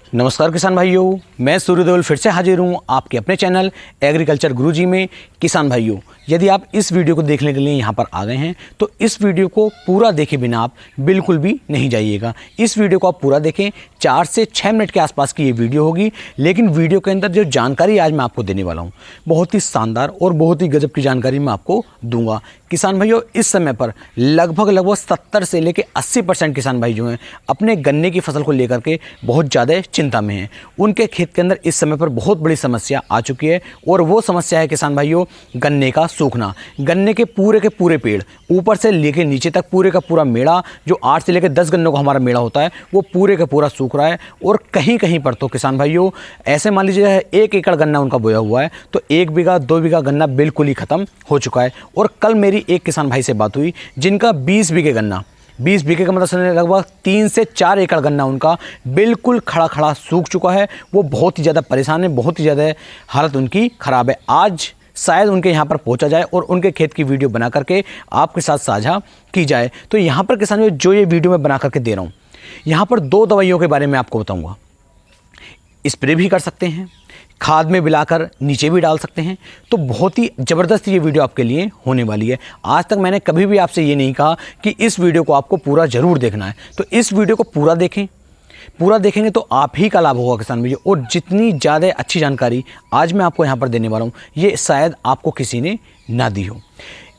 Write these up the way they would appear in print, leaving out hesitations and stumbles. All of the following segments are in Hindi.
नमस्कार किसान भाइयों, मैं सूर्यदेवल फिर से हाजिर हूँ आपके अपने चैनल एग्रीकल्चर गुरुजी में। किसान भाइयों, यदि आप इस वीडियो को देखने के लिए यहाँ पर आ गए हैं तो इस वीडियो को पूरा देखे बिना आप बिल्कुल भी नहीं जाइएगा। इस वीडियो को आप पूरा देखें। 4 से 6 मिनट के आसपास की ये वीडियो होगी, लेकिन वीडियो के अंदर जो जानकारी आज मैं आपको देने वाला हूँ बहुत ही शानदार और बहुत ही गजब की जानकारी मैं आपको दूंगा। किसान भाइयों, इस समय पर लगभग 70 से लेकर 80% किसान भाई जो हैं अपने गन्ने की फसल को लेकर के बहुत ज़्यादा चिंता में हैं। उनके खेत के अंदर इस समय पर बहुत बड़ी समस्या आ चुकी है और वो समस्या है किसान भाइयों गन्ने का सूखना। गन्ने के पूरे पेड़ ऊपर से लेकर नीचे तक पूरे का पूरा मेड़ा, जो 8 से लेकर 10 गन्नों का हमारा मेड़ा होता है, वो पूरे का पूरा सूख रहा है। और कहीं कहीं पर तो किसान भाइयों ऐसे मान लीजिए 1 एकड़ गन्ना उनका बोया हुआ है तो 1 बीघा 2 बीघा गन्ना बिल्कुल ही ख़त्म हो चुका है। और कल मेरी एक किसान भाई से बात हुई जिनका 20 बीघे गन्ना, 20 बीघे का मतलब लगभग 3 से 4 एकड़ गन्ना उनका बिल्कुल खड़ा सूख चुका है। वो बहुत ही ज़्यादा परेशान है, बहुत ही ज़्यादा हालत उनकी ख़राब है। आज शायद उनके यहाँ पर पहुँचा जाए और उनके खेत की वीडियो बना करके आपके साथ साझा की जाए। तो यहाँ पर किसान जो ये वीडियो मैं बना करके दे रहा हूँ, यहाँ पर 2 दवाइयों के बारे में आपको बताऊँगा। स्प्रे भी कर सकते हैं, खाद में मिलाकर नीचे भी डाल सकते हैं। तो बहुत ही ज़बरदस्त ये वीडियो आपके लिए होने वाली है। आज तक मैंने कभी भी आपसे ये नहीं कहा कि इस वीडियो को आपको पूरा ज़रूर देखना है, तो इस वीडियो को पूरा देखें। पूरा देखेंगे तो आप ही का लाभ होगा किसान भैया। और जितनी ज़्यादा अच्छी जानकारी आज मैं आपको यहाँ पर देने वाला हूँ, ये शायद आपको किसी ने ना दी हो।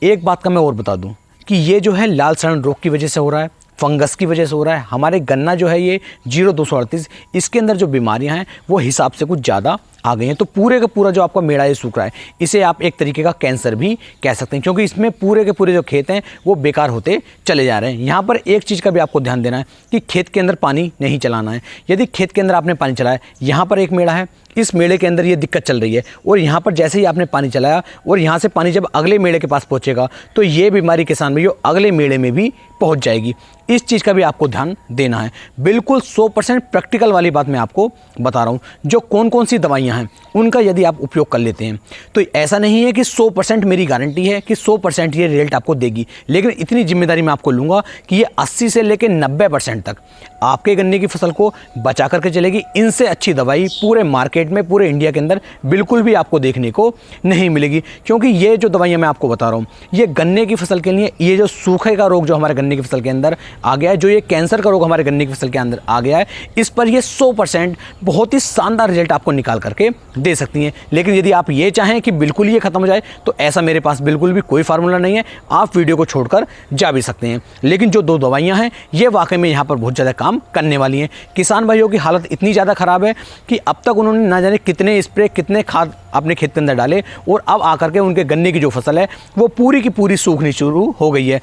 एक बात का मैं और बता दूँ कि ये जो है लाल सड़न रोग की वजह से हो रहा है, फंगस की वजह से हो रहा है। हमारे गन्ना जो है ये 0238, इसके अंदर जो बीमारियां हैं वो हिसाब से कुछ ज़्यादा आ गई हैं। तो पूरे का पूरा जो आपका मेड़ा ये सूख रहा है, इसे आप एक तरीके का कैंसर भी कह सकते हैं, क्योंकि इसमें पूरे के पूरे जो खेत हैं वो बेकार होते चले जा रहे हैं। यहाँ पर एक चीज़ का भी आपको ध्यान देना है कि खेत के अंदर पानी नहीं चलाना है। यदि खेत के अंदर आपने पानी चलाया, यहाँ पर एक मेड़ा है, इस मेड़े के अंदर ये दिक्कत चल रही है और यहाँ पर जैसे ही आपने पानी चलाया और यहाँ से पानी जब अगले मेड़े के पास पहुँचेगा तो ये बीमारी किसान भैया अगले मेड़े में भी पहुँच जाएगी। इस चीज़ का भी आपको ध्यान देना है। बिल्कुल 100% प्रैक्टिकल वाली बात मैं आपको बता रहा हूँ। जो कौन कौन सी दवाइयाँ हैं उनका यदि आप उपयोग कर लेते हैं तो ऐसा नहीं है कि 100% मेरी गारंटी है कि 100% ये रिजल्ट आपको देगी, लेकिन इतनी जिम्मेदारी मैं आपको लूँगा कि ये 80 से लेकर 90% तक आपके गन्ने की फसल को बचा करके चलेगी। इनसे अच्छी दवाई पूरे मार्केट में, पूरे इंडिया के अंदर बिल्कुल भी आपको देखने को नहीं मिलेगी। क्योंकि ये जो दवाइयाँ मैं आपको बता रहा हूँ ये गन्ने की फसल के लिए, ये जो सूखे का रोग जो हमारे गन्ने की फसल के अंदर आ गया है, जो ये कैंसर का रोग हमारे गन्ने की फसल के अंदर आ गया है, इस पर ये 100% बहुत ही शानदार रिजल्ट आपको निकाल करके दे सकती हैं। लेकिन यदि आप ये चाहें कि बिल्कुल ये खत्म हो जाए तो ऐसा मेरे पास बिल्कुल भी कोई फार्मूला नहीं है। आप वीडियो को छोड़कर जा भी सकते हैं, लेकिन जो 2 दवाइयाँ हैं ये वाकई में यहाँ पर बहुत ज़्यादा काम करने वाली हैं। किसान भाइयों की हालत इतनी ज़्यादा ख़राब है कि अब तक उन्होंने ना जाने कितने स्प्रे, कितने खाद अपने खेत के अंदर डाले और अब आकर के उनके गन्ने की जो फसल है वो पूरी की पूरी सूखनी शुरू हो गई है।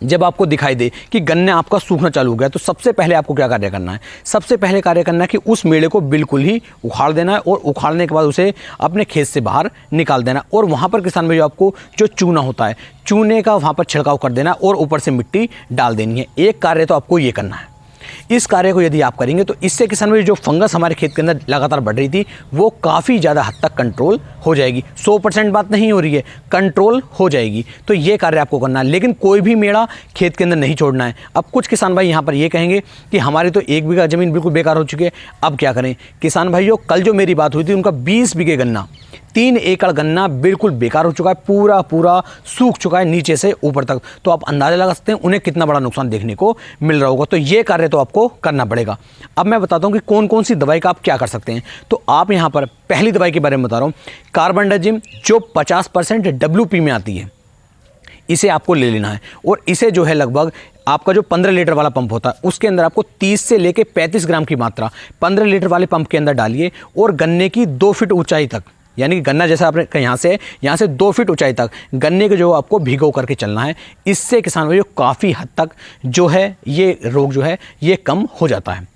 जब आपको दिखाई दे कि गन्ना आपका सूखना चालू हो गया तो सबसे पहले आपको क्या कार्य करना है? सबसे पहले कार्य करना है कि उस मेड़े को बिल्कुल ही उखाड़ देना है और उखाड़ने के बाद उसे अपने खेत से बाहर निकाल देना। और वहाँ पर किसान भाई आपको जो चूना होता है, चूने का वहाँ पर छिड़काव कर देना और ऊपर से मिट्टी डाल देनी है। एक कार्य तो आपको ये करना है। इस कार्य को यदि आप करेंगे तो इससे किसान भाई जो फंगस हमारे खेत के अंदर लगातार बढ़ रही थी वो काफ़ी ज़्यादा हद तक कंट्रोल हो जाएगी। 100% बात नहीं हो रही है, कंट्रोल हो जाएगी। तो ये कार्य आपको करना है, लेकिन कोई भी मेड़ा खेत के अंदर नहीं छोड़ना है। अब कुछ किसान भाई यहाँ पर ये कहेंगे कि हमारी तो 1 बीघा ज़मीन बिल्कुल बेकार हो चुकी है, अब क्या करें? किसान भाइयों, कल जो मेरी बात हुई थी उनका 20 बीघे गन्ना, 3 एकड़ गन्ना बिल्कुल बेकार हो चुका है, पूरा सूख चुका है नीचे से ऊपर तक। तो आप अंदाज़ा लगा सकते हैं उन्हें कितना बड़ा नुकसान देखने को मिल रहा होगा। तो ये कार्य तो आपको करना पड़ेगा। अब मैं बताता हूँ कि कौन कौन सी दवाई का आप क्या कर सकते हैं। तो आप यहाँ पर पहली दवाई के बारे में बता रहा हूँ, कार्बेंडाजिम, जो 50% WP में आती है, इसे आपको ले लेना है। और इसे जो है लगभग आपका जो 15 लीटर वाला पंप होता है उसके अंदर आपको 30 से लेकर 35 ग्राम की मात्रा 15 लीटर वाले पंप के अंदर डालिए और गन्ने की 2 फीट ऊंचाई तक, यानी कि गन्ना जैसा आपने यहाँ से 2 फीट ऊंचाई तक गन्ने को जो आपको भिगो करके चलना है। इससे किसान भाइयों काफ़ी हद तक जो है ये रोग जो है ये कम हो जाता है।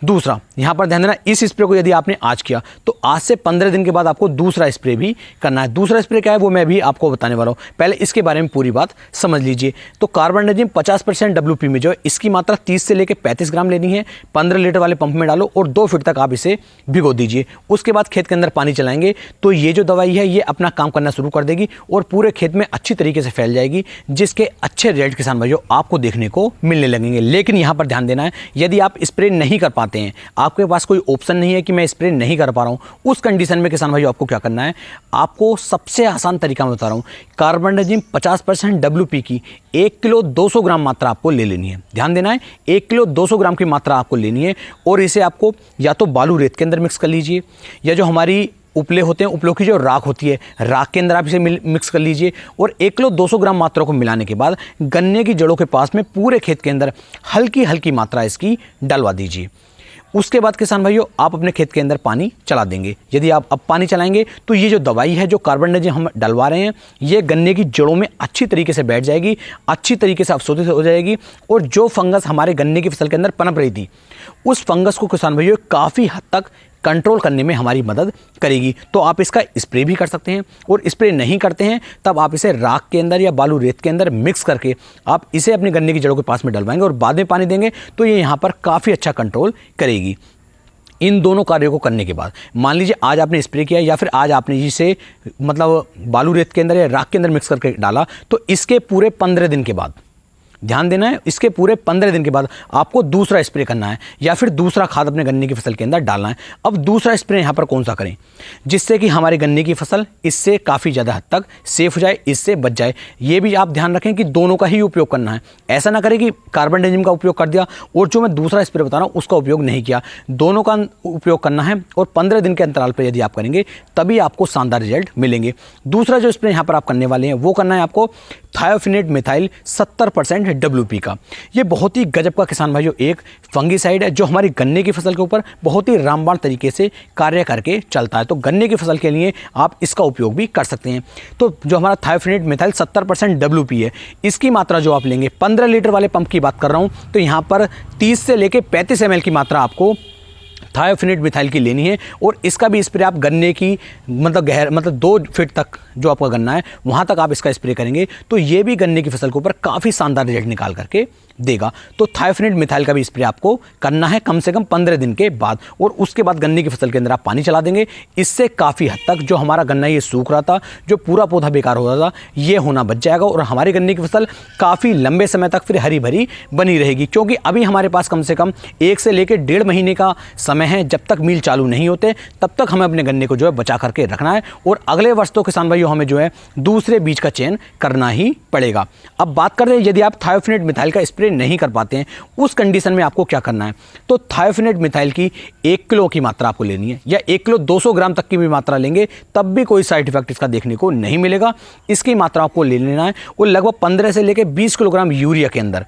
दूसरा यहाँ पर ध्यान देना, इस स्प्रे को यदि आपने आज किया तो आज से 15 दिन के बाद आपको दूसरा स्प्रे भी करना है। दूसरा स्प्रे क्या है वो मैं भी आपको बताने वाला हूँ, पहले इसके बारे में पूरी बात समझ लीजिए। तो कार्बेंडाजिम 50% WP में जो है इसकी मात्रा 30 से लेकर 35 ग्राम लेनी है। 15 लीटर वाले पंप में डालो और 2 फीट तक आप इसे भिगो दीजिए। उसके बाद खेत के अंदर पानी चलाएंगे तो ये जो दवाई है ये अपना काम करना शुरू कर देगी और पूरे खेत में अच्छी तरीके से फैल जाएगी, जिसके अच्छे रिजल्ट किसान भाइयों आपको देखने को मिलने लगेंगे। लेकिन यहाँ पर ध्यान देना है, यदि आप स्प्रे नहीं कर पाते पाते हैं, आपके पास कोई ऑप्शन नहीं है कि मैं स्प्रे नहीं कर पा रहा हूँ, उस कंडीशन में किसान भाइयों आपको क्या करना है, आपको सबसे आसान तरीका मैं बता रहा हूँ, कार्बेंडाजिम 50% WP की 1 किलो 200 ग्राम मात्रा आपको ले लेनी है। ध्यान देना है, 1 किलो 200 ग्राम की मात्रा आपको लेनी है और इसे आपको या तो बालू रेत के अंदर मिक्स कर लीजिए, या जो हमारी उपले होते हैं, उपलों की जो राख होती है, राख के अंदर आप इसे मिक्स कर लीजिए। और 1 किलो 200 ग्राम मात्रा को मिलाने के बाद गन्ने की जड़ों के पास में पूरे खेत के अंदर हल्की हल्की मात्रा इसकी डलवा दीजिए। उसके बाद किसान भाइयों आप अपने खेत के अंदर पानी चला देंगे। यदि आप अब पानी चलाएंगे तो ये जो दवाई है, जो कार्बेंडाजिम हम डलवा रहे हैं, ये गन्ने की जड़ों में अच्छी तरीके से बैठ जाएगी, अच्छी तरीके से अवशोषित हो जाएगी और जो फंगस हमारे गन्ने की फसल के अंदर पनप रही थी, उस फंगस को किसान भाइयों काफ़ी हद तक कंट्रोल करने में हमारी मदद करेगी। तो आप इसका स्प्रे भी कर सकते हैं, और स्प्रे नहीं करते हैं तब आप इसे राख के अंदर या बालू रेत के अंदर मिक्स करके आप इसे अपने गन्ने की जड़ों के पास में डलवाएंगे और बाद में पानी देंगे तो ये यहाँ पर काफ़ी अच्छा कंट्रोल करेगी। इन दोनों कार्यों को करने के बाद मान लीजिए आज आपने स्प्रे किया या फिर आज आपने इसे मतलब बालू रेत के अंदर या राख के अंदर मिक्स करके डाला, तो इसके पूरे 15 दिन के बाद, ध्यान देना है, इसके पूरे 15 दिन के बाद आपको दूसरा स्प्रे करना है या फिर दूसरा खाद अपने गन्ने की फसल के अंदर डालना है। अब दूसरा स्प्रे यहाँ पर कौन सा करें जिससे कि हमारे गन्ने की फसल इससे काफ़ी ज़्यादा हद तक सेफ हो जाए, इससे बच जाए। ये भी आप ध्यान रखें कि दोनों का ही उपयोग करना है। ऐसा ना करें कि कार्बेंडाजिम का उपयोग कर दिया और जो मैं दूसरा स्प्रे बता रहा हूँ उसका उपयोग नहीं किया। दोनों का उपयोग करना है और 15 दिन के अंतराल पर यदि आप करेंगे तभी आपको शानदार रिजल्ट मिलेंगे। दूसरा जो स्प्रे यहाँ पर आप करने वाले हैं वो करना है आपको थायोफिनेट मिथाइल 70% WP का। ये बहुत ही गजब का किसान भाइयों एक फंगीसाइड है जो हमारी गन्ने की फसल के ऊपर बहुत ही रामबाण तरीके से कार्य करके चलता है। तो गन्ने की फसल के लिए आप इसका उपयोग भी कर सकते हैं। तो जो हमारा थायोफिनेट मिथाइल 70% WP है, इसकी मात्रा जो आप लेंगे, 15 लीटर वाले पंप की बात कर रहा हूँ, तो यहाँ पर 30 से लेकर 35 ml की मात्रा आपको थायोफिनेट मिथाइल की लेनी है। और इसका भी स्प्रे आप गन्ने की मतलब 2 फीट तक जो आपका गन्ना है वहाँ तक आप इसका स्प्रे करेंगे तो ये भी गन्ने की फसल के ऊपर काफ़ी शानदार रिजल्ट निकाल करके देगा। तो थायोफिनेट मिथाइल का भी स्प्रे आपको करना है कम से कम 15 दिन के बाद, और उसके बाद गन्ने की फसल के अंदर आप पानी चला देंगे। इससे काफ़ी हद तक जो हमारा गन्ना ये सूख रहा था, जो पूरा पौधा बेकार हो रहा था, ये होना बच जाएगा और हमारी गन्ने की फसल काफ़ी लंबे समय तक फिर हरी भरी बनी रहेगी। क्योंकि अभी हमारे पास कम से कम 1 से लेकर 1.5 महीने का समय है, जब तक मील चालू नहीं होते तब तक हमें अपने गन्ने को जो है बचा करके रखना है। और अगले वर्ष तो किसान भाइयों हमें जो है दूसरे बीज का चयन करना ही पड़ेगा। अब बात कर रहे हैं यदि आप थायोफिनेट मिथाइल का स्प्रे नहीं कर पाते हैं, उस कंडीशन में आपको क्या करना है। तो थायोफिनेट मिथाइल की 1 किलो की मात्रा आपको लेनी है, या 1 किलो 200 ग्राम तक की भी मात्रा लेंगे तब भी कोई साइड इफेक्ट इसका देखने को नहीं मिलेगा। इसकी मात्रा आपको ले लेना है और लगभग 15 से लेकर 20 किलोग्राम यूरिया के अंदर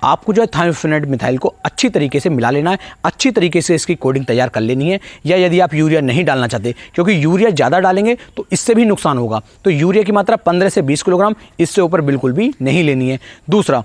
आपको जो है थायोफिनेट मिथाइल को अच्छी तरीके से मिला लेना है। अच्छी तरीके से इसकी कोडिंग तैयार कर लेनी है। या यदि आप यूरिया नहीं डालना चाहते, क्योंकि यूरिया ज़्यादा डालेंगे तो इससे भी नुकसान होगा, तो यूरिया की मात्रा 15 से 20 किलोग्राम, इससे ऊपर बिल्कुल भी नहीं लेनी है। दूसरा,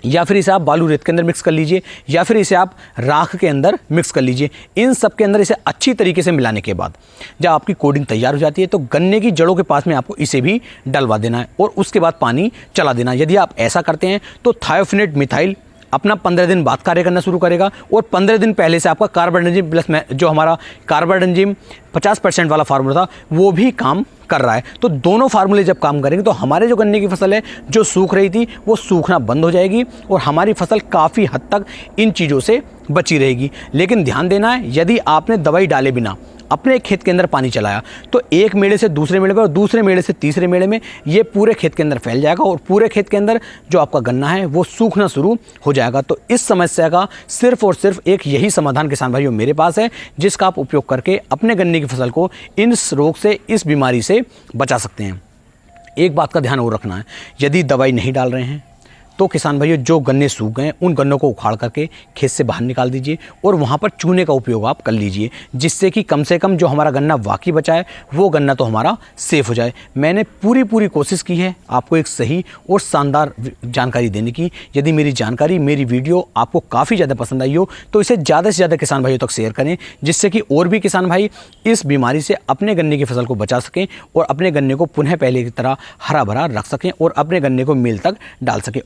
या फिर इसे आप बालू रेत के अंदर मिक्स कर लीजिए, या फिर इसे आप राख के अंदर मिक्स कर लीजिए। इन सब के अंदर इसे अच्छी तरीके से मिलाने के बाद जब आपकी कोडिंग तैयार हो जाती है तो गन्ने की जड़ों के पास में आपको इसे भी डलवा देना है और उसके बाद पानी चला देना। यदि आप ऐसा करते हैं तो थायोफिनेट मिथाइल अपना 15 दिन बाद कार्य करना शुरू करेगा और 15 दिन पहले से आपका कार्बेंडाजिम प्लस में जो हमारा कार्बेंडाजिम 50% वाला फार्मूला था वो भी काम कर रहा है। तो दोनों फार्मूले जब काम करेंगे तो हमारे जो गन्ने की फसल है जो सूख रही थी वो सूखना बंद हो जाएगी और हमारी फसल काफ़ी हद तक इन चीज़ों से बची रहेगी। लेकिन ध्यान देना है, यदि आपने दवाई डाले बिना अपने खेत के अंदर पानी चलाया तो एक मेड़े से दूसरे मेड़े पर और दूसरे मेड़े से तीसरे मेड़े में ये पूरे खेत के अंदर फैल जाएगा और पूरे खेत के अंदर जो आपका गन्ना है वो सूखना शुरू हो जाएगा। तो इस समस्या का सिर्फ और सिर्फ एक यही समाधान किसान भाइयों मेरे पास है, जिसका आप उपयोग करके अपने गन्ने की फसल को इस रोग से, इस बीमारी से बचा सकते हैं। एक बात का ध्यान और रखना है, यदि दवाई नहीं डाल रहे हैं तो किसान भाइयों जो गन्ने सूख गए उन गन्नों को उखाड़ करके खेत से बाहर निकाल दीजिए और वहाँ पर चूने का उपयोग आप कर लीजिए, जिससे कि कम से कम जो हमारा गन्ना वाकई बचा है वो गन्ना तो हमारा सेफ हो जाए। मैंने पूरी कोशिश की है आपको एक सही और शानदार जानकारी देने की। यदि मेरी जानकारी, मेरी वीडियो आपको काफ़ी ज़्यादा पसंद आई हो तो इसे ज़्यादा से ज़्यादा किसान भाइयों तक शेयर करें, जिससे कि और भी किसान भाई इस बीमारी से अपने गन्ने की फसल को बचा सकें और अपने गन्ने को पुनः पहले की तरह हरा भरा रख सकें और अपने गन्ने को मील तक डाल सकें।